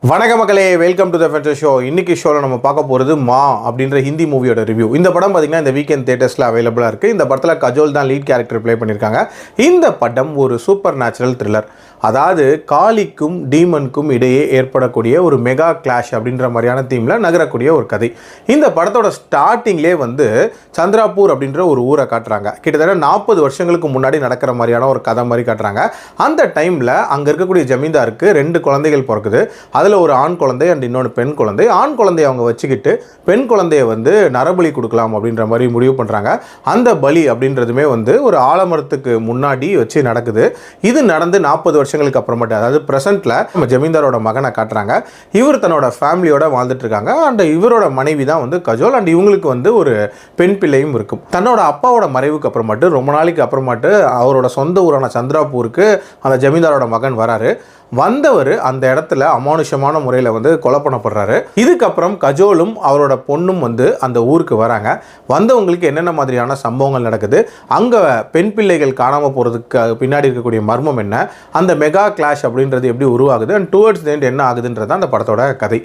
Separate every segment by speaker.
Speaker 1: வணக்க மக்களே, welcome to the Fender show. இன்னைக்கு ஷோவில் நம்ம பார்க்க போகிறது மா அப்படின்ற ஹிந்தி மூவியோட ரிவ்யூ. இந்த படம் பார்த்தீங்கன்னா இந்த வீக்கெண்ட் தியேட்டர்ஸில் அவைலபிளாக இருக்குது. இந்த படத்தில் கஜோல் தான் லீட் கேரக்டர் ப்ளே பண்ணியிருக்காங்க. இந்த படம் ஒரு சூப்பர் நேச்சுரல் த்ரில்லர். அதாவது காளிக்கும் டீமனுக்கும் இடையே ஏற்படக்கூடிய ஒரு மெகா கிளாஷ் அப்படின்ற மாதிரியான தீமில் நகரக்கூடிய ஒரு கதை. இந்த படத்தோட ஸ்டார்டிங்லேயே சந்திராப்பூர் அப்படின்ற ஒரு ஊரை காட்டுறாங்க. கிட்டத்தட்ட 40 வருஷங்களுக்கு முன்னாடி நடக்கிற மாதிரியான ஒரு கதை மாதிரி காட்டுறாங்க. அந்த டைமில் அங்கே இருக்கக்கூடிய ஜமீன்தாருக்கு 2 குழந்தைகள் பிறக்குது. அதில் ஒரு ஆண் குழந்தை அண்ட் இன்னொன்று பெண் குழந்தை. ஆண் குழந்தையை அவங்க வச்சுக்கிட்டு பெண் குழந்தையை நரபலி கொடுக்கலாம் அப்படின்ற மாதிரி முடிவு பண்ணுறாங்க. அந்த பலி அப்படின்றதுமே ஒரு ஆலமரத்துக்கு முன்னாடி வச்சு நடக்குது. இது நடந்து 40 வருஷங்களுக்கு அப்புறமேட்டு, அதாவது பிரசன்ட்ல நம்ம ஜமீன்தாரோட மகனை காட்டுறாங்க. இவர் தன்னோட ஃபேமிலியோட வாழ்ந்துட்டு இருக்காங்க. அண்ட் இவரோட மனைவி தான் கஜோல். அண்ட் இவங்களுக்கு ஒரு பெண் பிள்ளையும் இருக்கும். தன்னோட அப்பாவோட மறைவுக்கு அப்புறமேட்டு ரொம்ப நாளைக்கு அப்புறமேட்டு அவரோட சொந்த ஊரான சந்திராப்பூருக்கு அந்த ஜமீன்தாரோட மகன் வராரு. வந்தவர் அந்த இடத்துல அமானுஷமான முறையில் கொலை பண்ணப்படுறாரு. இதுக்கப்புறம் கஜோலும் அவரோட பொண்ணும் அந்த ஊருக்கு வராங்க. வந்தவங்களுக்கு என்னென்ன மாதிரியான சம்பவங்கள் நடக்குது, அங்கே பெண் பிள்ளைகள் காணாமல் போகிறதுக்கு பின்னாடி இருக்கக்கூடிய மர்மம் என்ன, அந்த மெகா கிளாஷ் அப்படின்றது எப்படி உருவாகுது, அண்ட் டுவர்ட்ஸ் தி எண்ட் என்ன ஆகுதுன்றது அந்த படத்தோட கதை.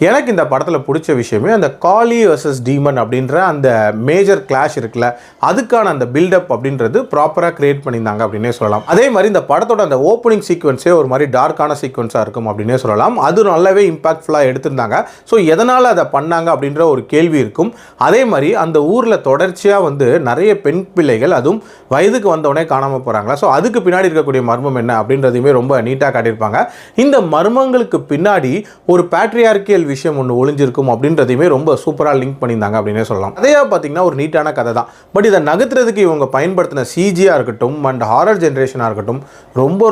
Speaker 1: எனக்கு இந்த படத்தில் பிடிச்ச விஷயமே அந்த காளி வர்சஸ் டீமன் அப்படின்ற அந்த மேஜர் கிளாஷ் இருக்குல்ல, அதுக்கான அந்த பில்டப் அப்படின்றது ப்ராப்பராக கிரியேட் பண்ணியிருந்தாங்க அப்படின்னே சொல்லலாம். அதே மாதிரி இந்த படத்தோட அந்த ஓப்பனிங் சீக்வன்ஸே ஒரு மாதிரி டார்க்கான சீக்வன்ஸாக இருக்கும் அப்படின்னே சொல்லலாம். அது நல்லாவே இம்பாக்ட்ஃபுல்லாக எடுத்திருந்தாங்க. ஸோ எதனால் அதை பண்ணாங்க அப்படின்ற ஒரு கேள்வி இருக்கும். அதே மாதிரி அந்த ஊரில் தொடர்ச்சியாக நிறைய பெண் பிள்ளைகள் அதுவும் வயதுக்கு வந்தவொடனே காணாமல் போகிறாங்களா, ஸோ அதுக்கு பின்னாடி இருக்கக்கூடிய மர்மம் என்ன அப்படின்றதையுமே ரொம்ப நீட்டாக காட்டியிருப்பாங்க. இந்த மர்மங்களுக்கு பின்னாடி ஒரு பேட்ரியார்கியல் விஷயம் ஒன்று ஒளிஞ்சிருக்கும் அப்படின்றதையுமே ரொம்ப சூப்பராக லிங்க் பண்ணியிருந்தாங்க அப்படின்னே சொல்லலாம். அதே பார்த்தீங்கன்னா ஒரு நீட்டான கதை தான். பட் இதை நகர்த்துறதுக்கு இவங்க பயன்படுத்தின சிஜியாக இருக்கட்டும் அண்ட் ஹாரர் ஜென்ரேஷனாக இருக்கட்டும்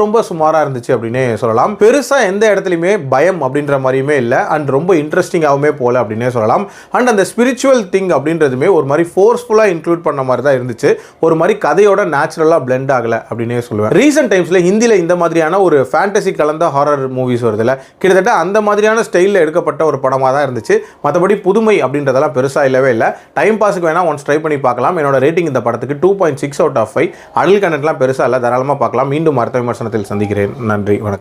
Speaker 1: ரொம்ப சுமாராக இருந்துச்சு அப்படின்னே சொல்லலாம். பெருசாக எந்த இடத்துலையுமே பயம் அப்படின்ற மாதிரியுமே இல்லை. அண்ட் ரொம்ப இன்ட்ரெஸ்டிங்காகவுமே போல அப்படின்னே சொல்லலாம். அண்ட் அந்த ஸ்பிரிச்சுவல் திங் அப்படின்றதுமே ஒரு மாதிரி ஃபோர்ஸ்ஃபுல்லாக இன்க்ளூட் பண்ண மாதிரி தான் இருந்துச்சு. ஒரு மாதிரி கதையோட நேச்சுரலாக பிளெண்ட் ஆகலை அப்படின்னே சொல்லுவேன். ரீசெண்ட் டைம்ஸில் ஹிந்தியில் இந்த மாதிரியான ஒரு ஃபேண்டசி கலந்த ஹாரர் மூவிஸ் வருதுல்ல, கிட்டத்தட்ட அந்த மாதிரியான ஸ்டைலில் எடுக்கப்பட்ட ஒரு படமாக தான் இருந்துச்சு. மற்றபடி புதுமை அப்படின்றதெல்லாம் பெருசாக இல்லவே இல்லை. டைம் பாஸுக்கு வேணால் ஒன்ஸ் ட்ரை பண்ணி பார்க்கலாம். என்னோட ரேட்டிங் இந்த படத்துக்கு 2.6 out of 5. அடல் கண்டென்ட்லாம் பெருசாக இல்லை, தாராளமாக பார்க்கலாம். மீண்டும் அடுத்த விமர்சனத்தில் சந்திக்கிறேன். நன்றி, வணக்கம்.